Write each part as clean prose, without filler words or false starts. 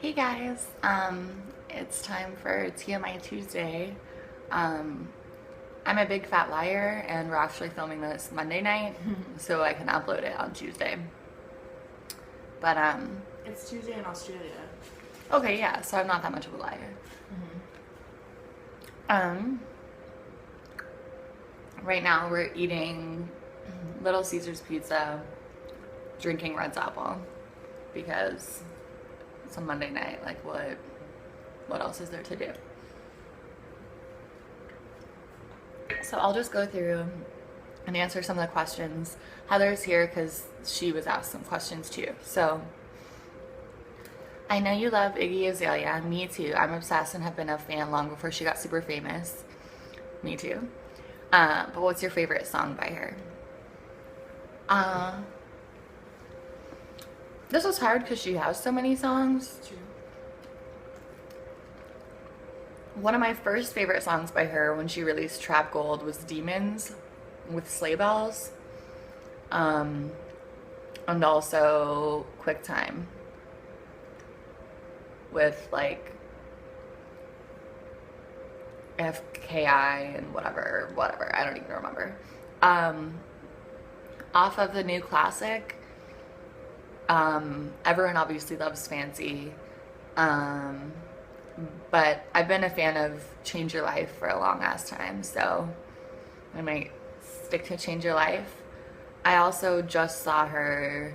Hey guys, it's time for TMI Tuesday. Um, I'm a big fat liar, and we're actually filming this Monday night, so I can upload it on Tuesday. But It's Tuesday in Australia. okay, yeah, so I'm not that much of a liar. Um, right now we're eating Little Caesars pizza, drinking Red's apple, because it's a Monday night. Like, what else is there to do? So I'll just go through and answer some of the questions. Heather's here because she was asked some questions too. So I know you love Iggy Azalea. Me too. I'm obsessed and have been a fan long before she got super famous. Me too. But what's your favorite song by her? This was hard because she has so many songs. True. One of my first favorite songs by her when she released Trap Gold was Demons with Sleigh Bells. And also Quick Time with like FKI and whatever. I don't even remember. Off of the new classic, everyone obviously loves Fancy. But I've been a fan of Change Your Life for a long ass time, so I might stick to Change Your Life. I also just saw her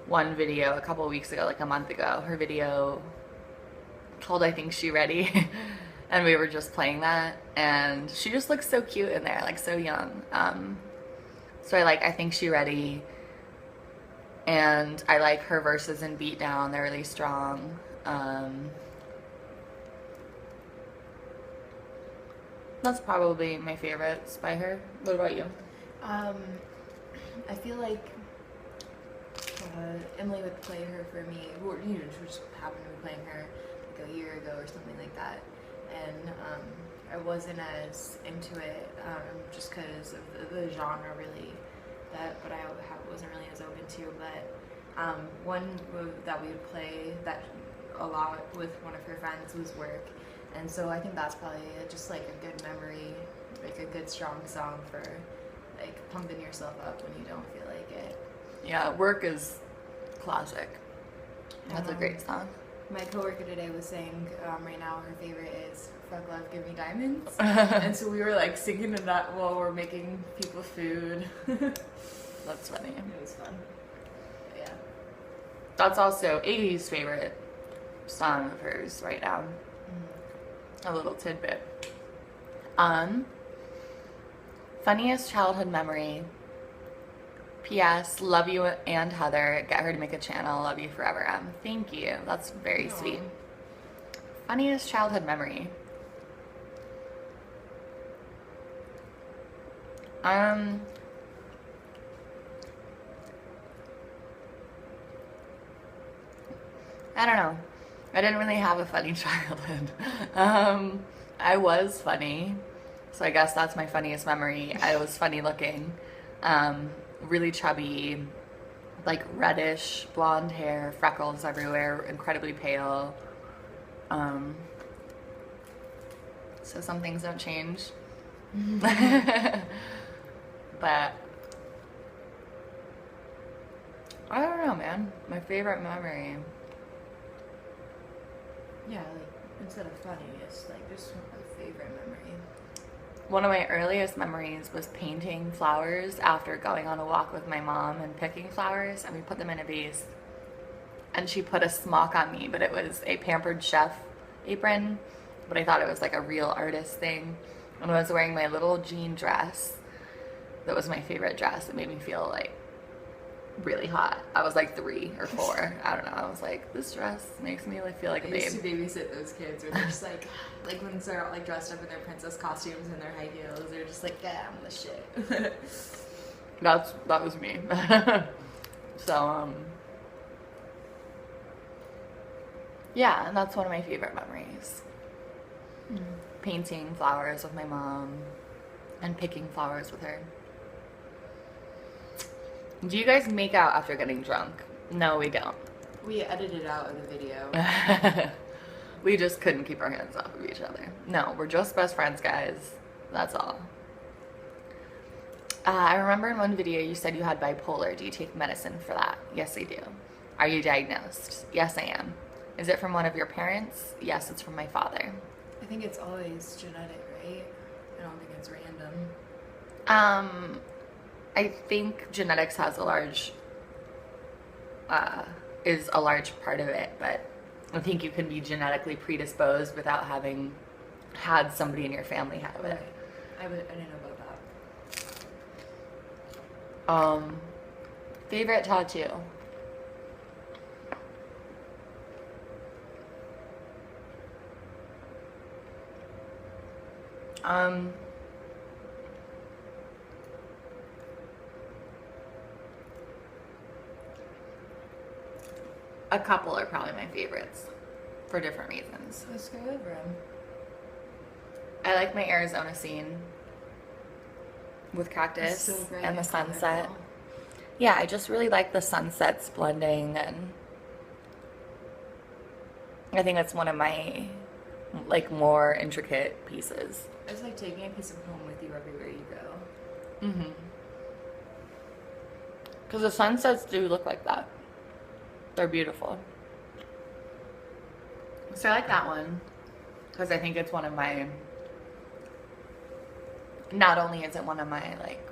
one video a couple weeks ago, like a month ago. Her video called I Think She Ready, and we were just playing that, and she just looks so cute in there, like so young. So I Think She Ready, and I like her verses in Beat Down. They're really strong. That's probably my favorites by her. What about you? I feel like Emily would play her for me, or she just happened to be playing her like a year ago or something like that, and I wasn't as into it just because of the genre really, but I wasn't really as open to. But one that we would play that a lot with one of her friends was Work, and so I think that's probably just like a good memory, like a good strong song for like pumping yourself up when you don't feel like it. Yeah, Work is classic. That's a great song. My coworker today was saying right now her favorite is Fuck Love Give Me Diamonds, and so we were like singing to that while we're making people food. That's funny. It was fun. But yeah. That's also Iggy's favorite song of hers right now. A little tidbit. Funniest childhood memory. P.S. Love you and Heather. Get her to make a channel. Love you forever, Em. Thank you. That's very sweet. Funniest childhood memory. I don't know. I didn't really have a funny childhood. I was funny, so I guess that's my funniest memory. I was funny looking, really chubby, like reddish blonde hair, freckles everywhere, incredibly pale. So some things don't change. But I don't know, man. My favorite memory. Yeah, like instead of funny, it's like just my favorite memory. One of my earliest memories was painting flowers after going on a walk with my mom and picking flowers, and we put them in a vase. And she put a smock on me, but it was a Pampered Chef apron, but I thought it was like a real artist thing. And I was wearing my little jean dress. That was my favorite dress. It made me feel like really hot. I was like 3 or 4. I don't know. I was like, this dress makes me like feel like a I babe. used to babysit those kids where they're just like when they're all like dressed up in their princess costumes and their high heels, they're just like, yeah, I'm the shit. That was me. So yeah, and that's one of my favorite memories. Painting flowers with my mom and picking flowers with her. Do you guys make out after getting drunk? No, we don't. We edited out of the video. We just couldn't keep our hands off of each other. No, we're just best friends, guys. That's all. I remember in one video you said you had bipolar. Do you take medicine for that? Yes, I do. Are you diagnosed? Yes, I am. Is it from one of your parents? Yes, it's from my father. I think it's always genetic, right? I don't think it's random. I think genetics has is a large part of it, but I think you can be genetically predisposed without having had somebody in your family have it. I didn't know about that. Favorite tattoo? A couple are probably my favorites for different reasons. Let's go over them. I like my Arizona scene with cactus So bright and the and sunset. colorful. Yeah, I just really like the sunsets blending, and I think that's one of my like more intricate pieces. It's like taking a piece of home with you everywhere you go. Mm-hmm. Because the sunsets do look like that. They're beautiful. So I like that one because I think it's one of my, not only is it one of my like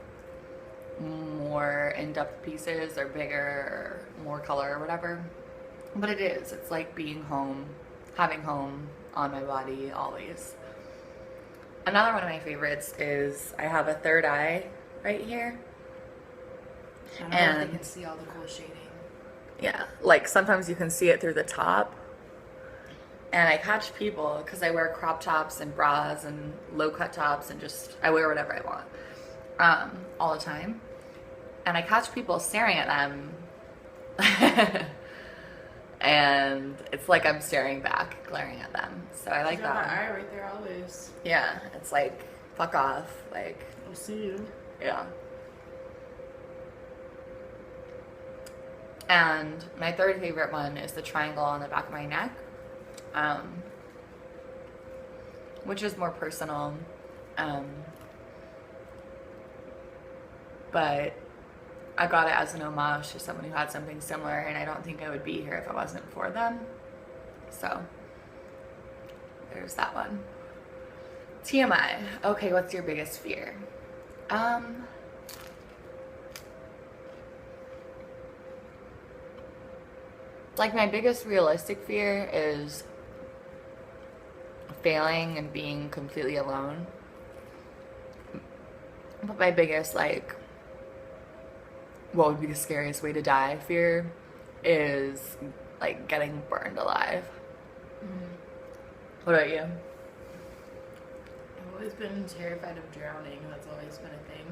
more in-depth pieces or bigger or more color or whatever, but it is. It's like being home, having home on my body always. Another one of my favorites is I have a third eye right here. I don't know if they can see all the cool shading. Yeah, like sometimes you can see it through the top. And I catch people because I wear crop tops and bras and low cut tops and just, I wear whatever I want all the time. And I catch people staring at them. And it's like I'm staring back, glaring at them. So I like You got that. eye right there always. Yeah, it's like, fuck off. Like, I'll see you. yeah. And my third favorite one is the triangle on the back of my neck, which is more personal. But I got it as an homage to someone who had something similar, and I don't think I would be here if it wasn't for them. So there's that one. TMI. Okay, what's your biggest fear? Like my biggest realistic fear is failing and being completely alone. But my biggest, like, what would be the scariest way to die fear is like getting burned alive. What about you? I've always been terrified of drowning. That's always been a thing.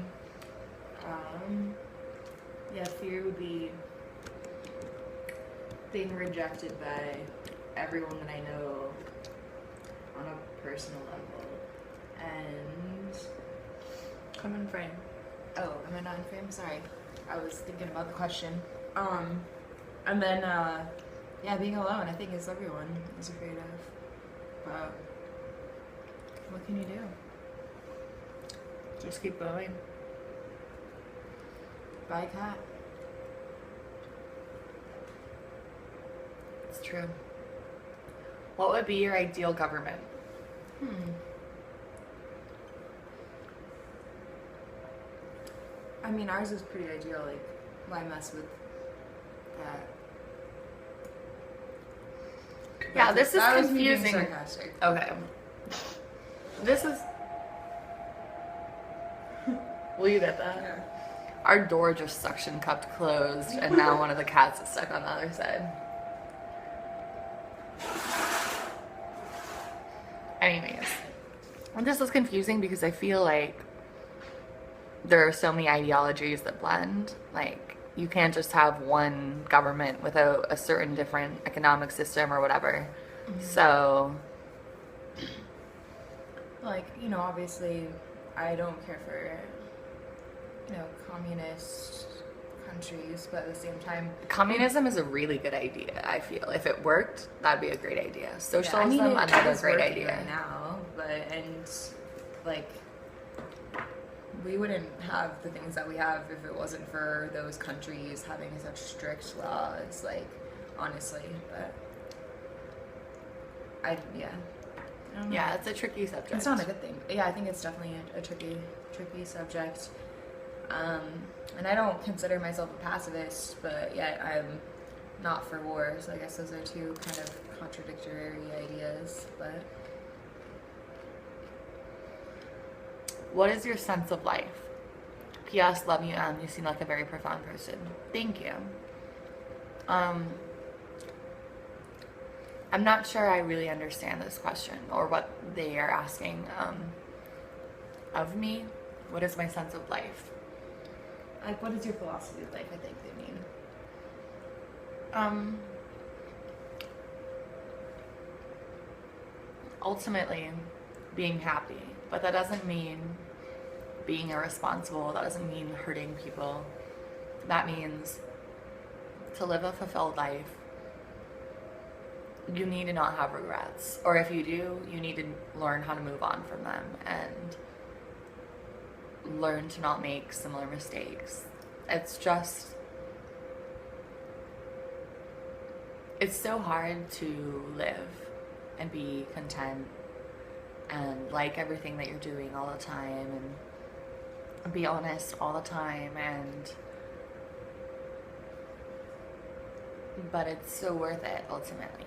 Yeah, fear would be being rejected by everyone that I know on a personal level. And Come in frame. oh, am I not in frame? Sorry. I was thinking about the question. And then yeah, being alone, I think is everyone is afraid of. But what can you do? Just keep going. Buy a cat. It's true. What would be your ideal government? I mean, ours is pretty ideal. Like, why mess with that? Yeah, this is That was me being confusing. sarcastic. Okay. This is. Will you get that? Yeah. Our door just suction cupped closed, and now one of the cats is stuck on the other side. Anyways, this is confusing because I feel like there are so many ideologies that blend. Like, you can't just have one government without a certain different economic system or whatever. So, Like, you know, obviously, I don't care for, communist countries, but at the same time, Communism is a really good idea, I feel. If it worked, that'd be a great idea. Socialism, it another is great working idea. right now, like we wouldn't have the things that we have if it wasn't for those countries having such strict laws, like, honestly. But I don't know. Yeah, it's a tricky subject. It's not a good thing. Yeah, I think it's definitely a tricky subject. And I don't consider myself a pacifist, but yet I'm not for war. So I guess those are two kind of contradictory ideas. But what is your sense of life? P.S. Love you, you seem like a very profound person. Thank you. I'm not sure I really understand this question or what they are asking of me. What is my sense of life? like, what is your philosophy of life? I think they mean. Ultimately, being happy, but that doesn't mean being irresponsible. That doesn't mean hurting people. That means to live a fulfilled life, you need to not have regrets. Or if you do, you need to learn how to move on from them and learn to not make similar mistakes. It's so hard to live and be content and like everything that you're doing all the time and be honest all the time, but it's so worth it ultimately.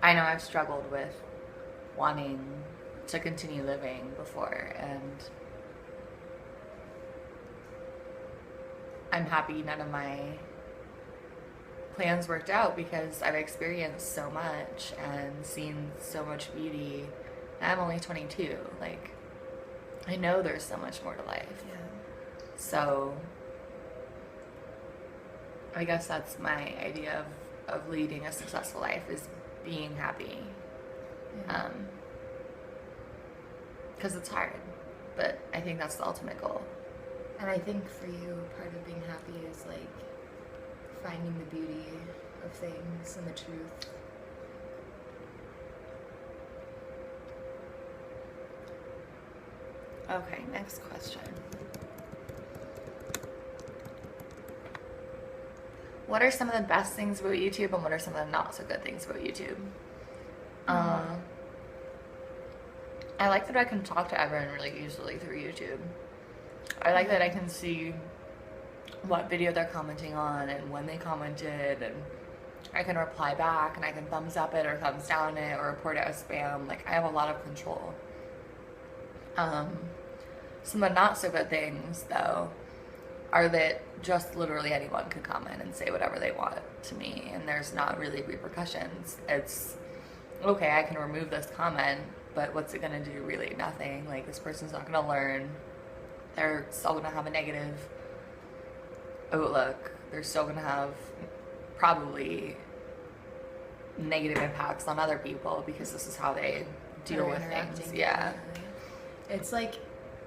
I know I've struggled with wanting to continue living before, and I'm happy none of my plans worked out because I've experienced so much and seen so much beauty. I'm only 22. Like, I know there's so much more to life. Yeah. So I guess that's my idea of leading a successful life, is being happy. Yeah. Because it's hard, but I think that's the ultimate goal. And I think for you, part of being happy is like finding the beauty of things and the truth. Okay, next question. What are some of the best things about YouTube, and what are some of the not so good things about YouTube? I like that I can talk to everyone really easily through YouTube. I like that I can see what video they're commenting on and when they commented, and I can reply back and I can thumbs up it or thumbs down it or report it as spam. Like, I have a lot of control. Some of the not so good things, though, are that just literally anyone could comment and say whatever they want to me, and there's not really repercussions. It's, okay, I can remove this comment, but what's it gonna do? Really nothing. Like, this person's not gonna learn. They're still gonna have a negative outlook. They're still gonna have probably negative impacts on other people because this is how they deal with things. Yeah. It's like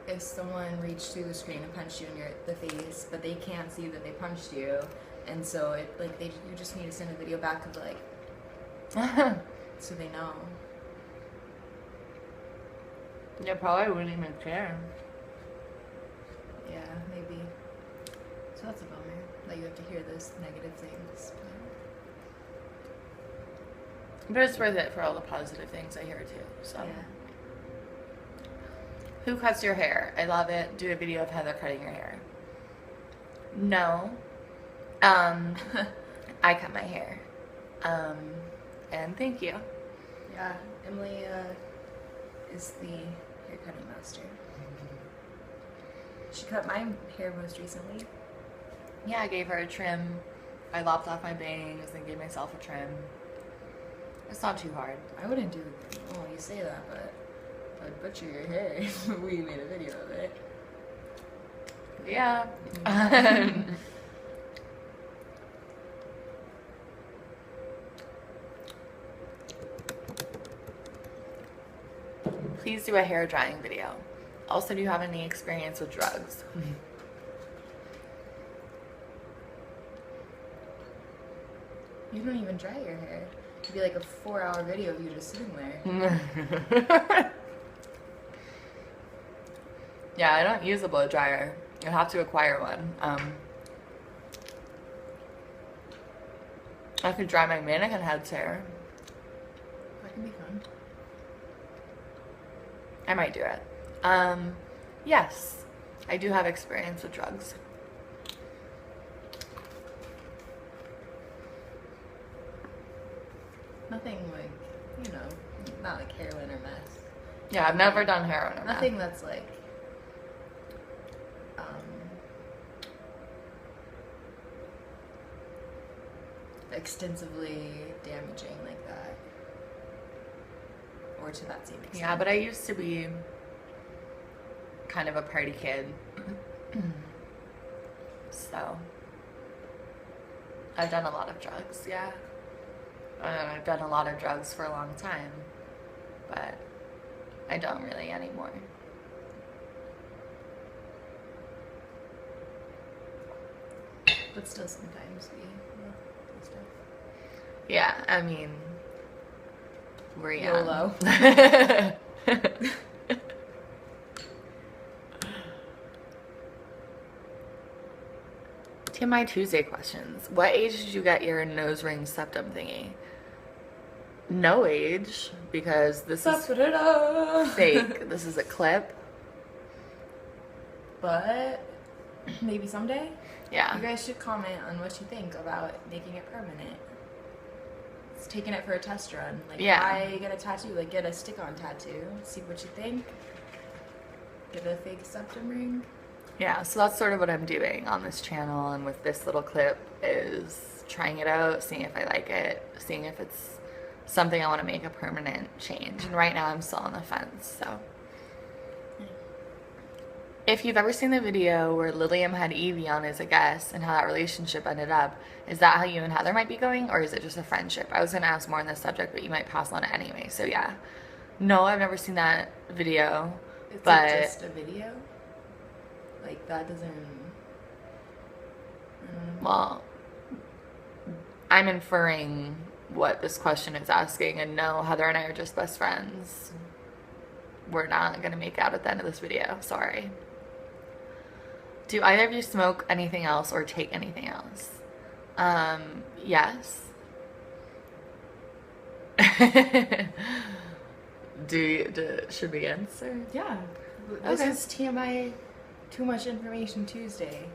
if someone reached through the screen and punched you in the face, but they can't see that they punched you, and so you just need to send a video back of like so they know. They probably wouldn't even care. Yeah, maybe. So that's a bummer that you have to hear those negative things. But it's worth it for all the positive things I hear too. So. Yeah. Who cuts your hair? I love it. Do a video of Heather cutting your hair. No. I cut my hair. And thank you. Yeah, Emily is the haircutting master. She cut my hair most recently. Yeah, I gave her a trim. I lopped off my bangs and gave myself a trim. It's not too hard. I wouldn't do it. Oh, you say that, but I'd butcher your hair if we made a video of it. Yeah. Please do a hair drying video. Also, do you have any experience with drugs? You don't even dry your hair. It'd be like a 4-hour video of you just sitting there. Yeah, I don't use a blow dryer. You'll have to acquire one. I could dry my mannequin head's hair. That can be fun. I might do it. Yes, I do have experience with drugs. Nothing like, you know, not like heroin or meth. Yeah, I've never done heroin or Nothing meth. that's like, extensively damaging like that. Or to that same extent. Yeah, but I used to be kind of a party kid. So I've done a lot of drugs, yeah. I've done a lot of drugs for a long time, but I don't really anymore. But still sometimes we do stuff. Yeah, I mean, we're young. YOLO. TMI Tuesday questions. What age did you get your nose ring septum thingy? No age, because this is fake. This is a clip. But maybe someday. Yeah. You guys should comment on what you think about making it permanent. It's taking it for a test run. Like, Yeah. why get a tattoo? Like, get a stick-on tattoo. See what you think. Get a fake septum ring. Yeah, so that's sort of what I'm doing on this channel and with this little clip is trying it out, seeing if I like it, seeing if it's something I want to make a permanent change. And right now I'm still on the fence, so. If you've ever seen the video where Lilium had Evie on as a guest and how that relationship ended up, is that how you and Heather might be going, or is it just a friendship? I was going to ask more on this subject, but you might pass on it anyway, so yeah. No, I've never seen that video, It's but... like just a video? Like, that doesn't... Well, I'm inferring what this question is asking, and no, Heather and I are just best friends. We're not going to make out at the end of this video. Sorry. Do either of you smoke anything else or take anything else? Yes. Should we answer? Yeah. This Okay. is TMI Too Much Information Tuesday.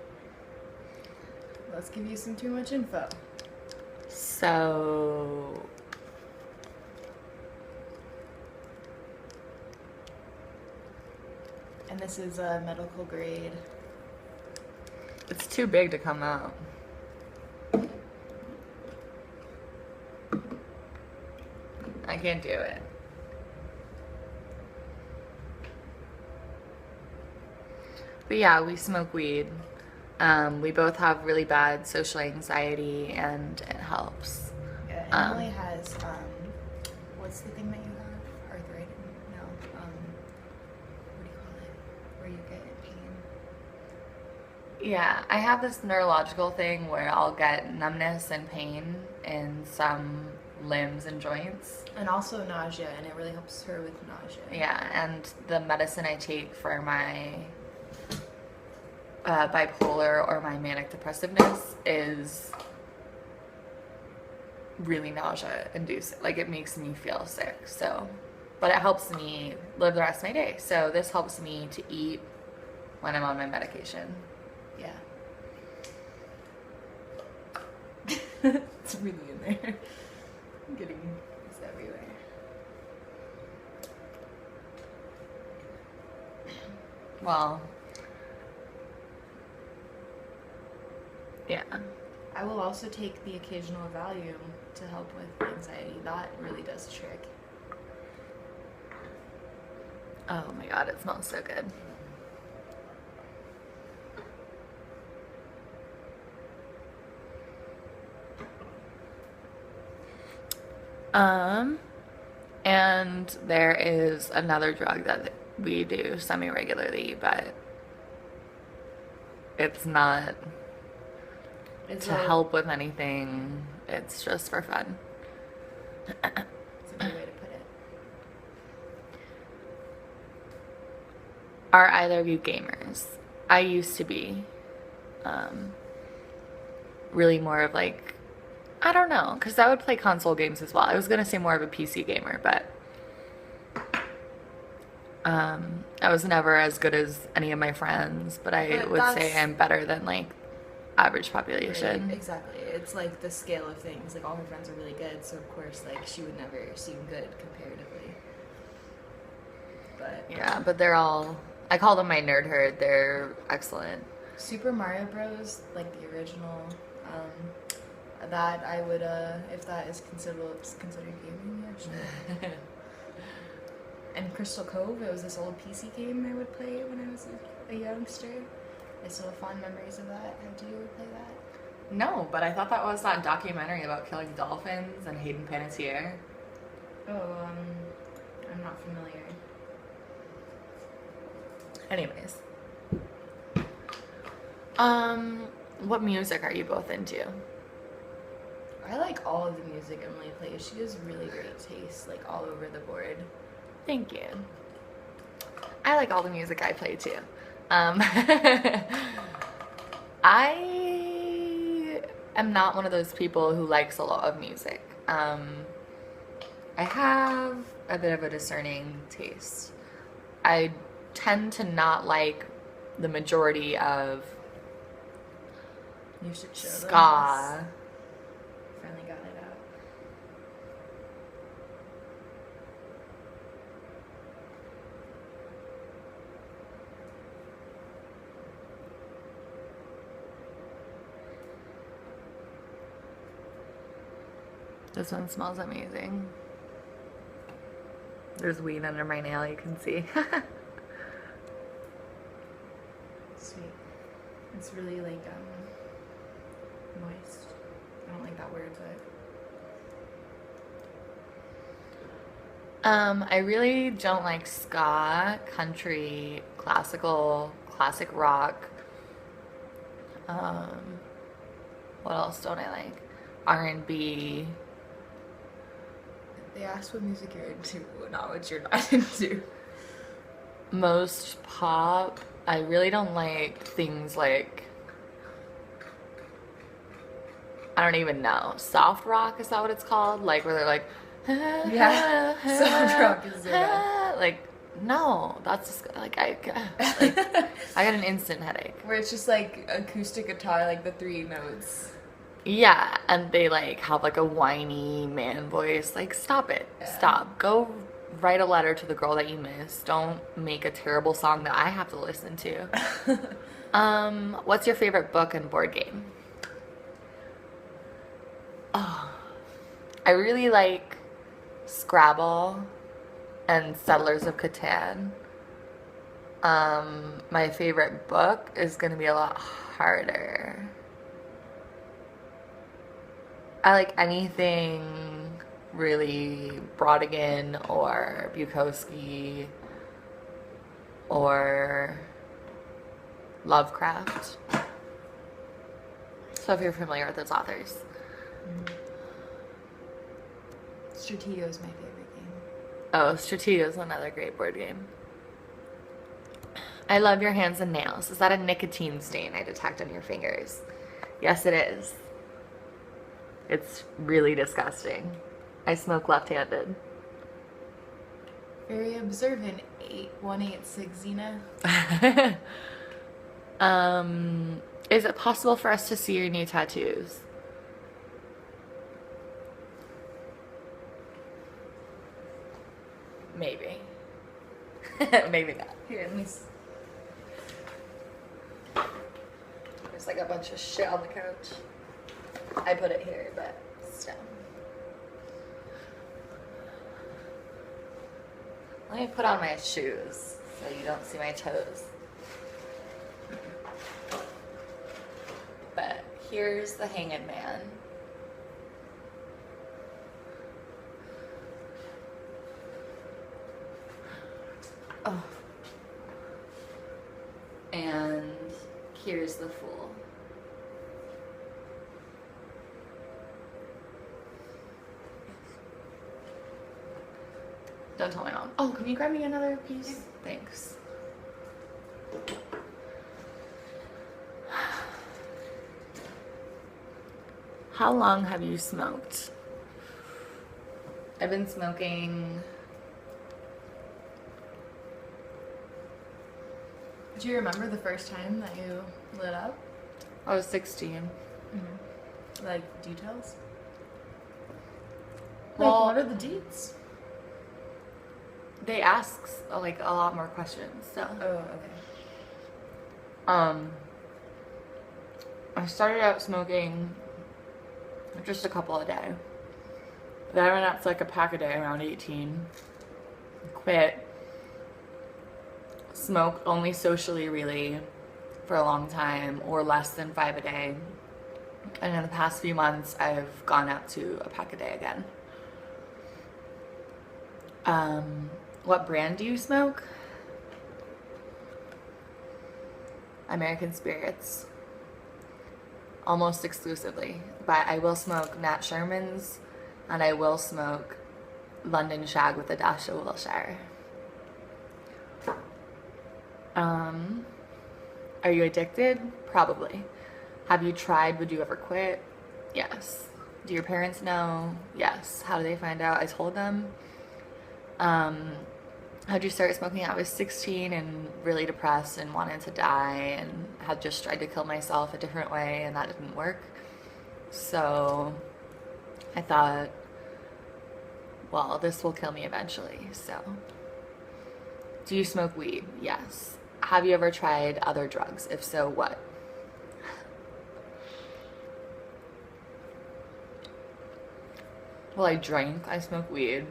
Let's give you some too much info. So... And this is a medical grade. It's too big to come out. I can't do it. But yeah, we smoke weed. We both have really bad social anxiety, and it helps. Yeah, Emily has, what's the thing that you have? Arthritis? No. What do you call it? Where you get pain? Yeah, I have this neurological thing where I'll get numbness and pain in some limbs and joints. And also nausea, and it really helps her with nausea. Yeah, and the medicine I take for my bipolar or my manic depressiveness is really nausea inducing. Like, it makes me feel sick. So, but it helps me live the rest of my day. So this helps me to eat when I'm on my medication. Yeah. It's really in there. I'm getting this everywhere. Well, yeah. I will also take the occasional Valium to help with anxiety. That really does the trick. Oh my god, it smells so good. And there is another drug that we do semi-regularly, but it's not It's to help with anything. It's just for fun. It's a good way to put it. Are either of you gamers? I used to be. Really more of like, I don't know, because I would play console games as well. I was gonna say more of a PC gamer, but I was never as good as any of my friends. But I But would say that's- I'm better than like average population. Right, exactly. It's like the scale of things. Like all her friends are really good, so of course, like she would never seem good comparatively. But Yeah, but they're all. I call them my nerd herd. They're excellent. Super Mario Bros, like the original, that I would, if that is considered gaming, yeah, sure. And Crystal Cove, it was this old PC game I would play when I was a youngster. I still have fond memories of that. How do you play that? No, but I thought that was that documentary about killing dolphins and Hayden Panettiere. Oh, I'm not familiar. Anyways. What music are you both into? I like all of the music Emily plays. She has really great taste, like all over the board. Thank you. I like all the music I play too. I am not one of those people who likes a lot of music. I have a bit of a discerning taste. I tend to not like the majority of You should show them ska. this. Finally got it out. This one smells amazing. There's weed under my nail, you can see. Sweet. It's really like moist. I don't like that word, but I really don't like ska, country, classical, classic rock. What else don't I like? R&B. they asked what music you're into, not what you're not into. Most pop. I really don't like things like, I don't even know. Soft rock, is that what it's called? Like where they're like, Yeah, soft rock is so bad. like, no, that's just, like I got an instant headache. Where it's just like acoustic guitar, like the 3 notes. Yeah, and they like have like a whiny man voice. Like, stop it. Yeah. Stop. Go write a letter to the girl that you miss. Don't make a terrible song that I have to listen to. What's your favorite book and board game? Oh, I really like Scrabble and Settlers of Catan. My favorite book is gonna be a lot harder. I like anything really Brodigan or Bukowski or Lovecraft. So if you're familiar with those authors. Stratego is my favorite game. Oh, Stratego is another great board game. I love your hands and nails. Is that a nicotine stain I detect on your fingers? Yes, it is. It's really disgusting. I smoke left-handed. Very observant. 8186 Xena. Is it possible for us to see your new tattoos? Maybe. Maybe not. Here, let me. There's like a bunch of shit on the couch. I put it here, but still. Let me put on my shoes so you don't see my toes. But here's the Hanged Man. Oh. And here's the Fool. Don't tell my mom. Oh, can you grab me another piece? Thanks. How long have you smoked? I've been smoking. Do you remember the first time that you lit up? I was 16. Like details? Well, like, what are the deets? They ask like a lot more questions. So. Oh, okay. I started out smoking just a couple a day. Then I went up to like a pack a day around 18. Quit. Smoked only socially, really, for a long time, or less than 5 a day. And in the past few months, I've gone up to a pack a day again. What brand do you smoke? American Spirits. Almost exclusively. But I will smoke Nat Sherman's, and I will smoke London Shag with a dash of Wilshire. Are you addicted? Probably. Have you tried? Would you ever quit? Yes. Do your parents know? Yes. How did they find out? I told them. How'd you start smoking? I was 16 and really depressed and wanted to die and had just tried to kill myself a different way, and that didn't work. So I thought, well, this will kill me eventually. So, do you smoke weed? Yes. Have you ever tried other drugs? If so, what? Well, I drank. I smoke weed.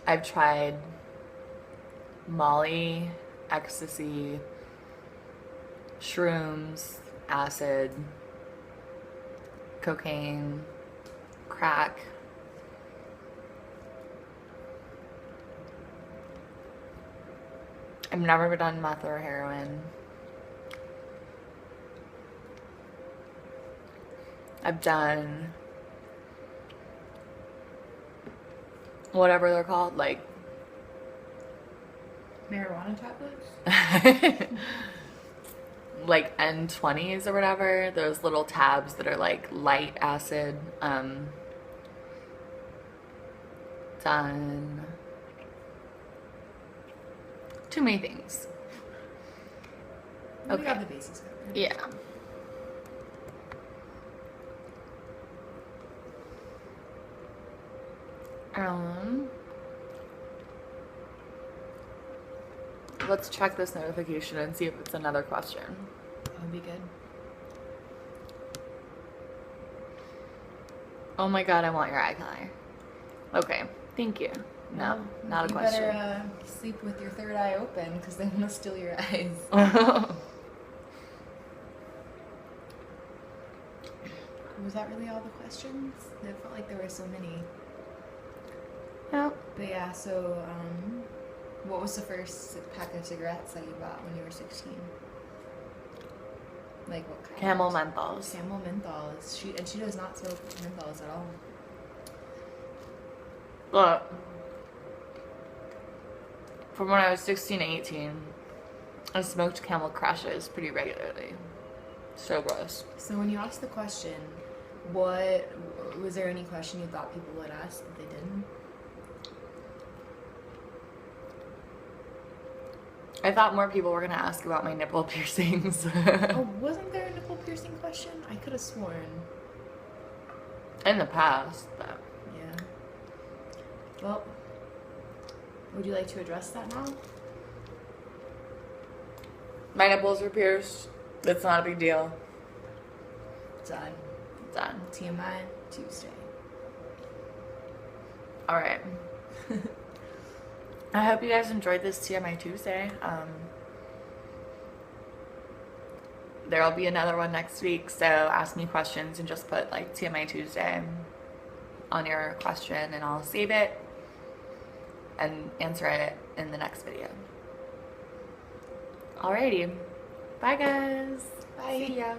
I've tried Molly, ecstasy, shrooms, acid, cocaine, crack. I've never done meth or heroin. I've done whatever they're called, like marijuana tablets? Like N20s or whatever, those little tabs that are like light acid. Done too many things. We got the basics covered. Yeah. Let's check this notification and see if it's another question. That would be good. Oh my god, I want your eye color. Okay, thank you. No, not a question. You better sleep with your third eye open, because they want to steal your eyes. Was that really all the questions? It felt like there were so many. Yep. But yeah, so what was the first pack of cigarettes that you bought when you were 16? Like what kind? Camel menthols. Camel menthols. She does not smoke menthols at all. But from when I was 16 to 18, I smoked Camel Crushes pretty regularly. So gross. So when you asked the question, what was there any question you thought people would ask that they didn't? I thought more people were going to ask about my nipple piercings. Oh, wasn't there a nipple piercing question? I could have sworn. In the past, but Yeah. Well, would you like to address that now? my nipples were pierced. It's not a big deal. Done. Done. TMI Tuesday. All right. I hope you guys enjoyed this TMI Tuesday. There'll be another one next week, so ask me questions and just put like TMI Tuesday on your question and I'll save it and answer it in the next video. Alrighty. Bye guys. Bye. See ya.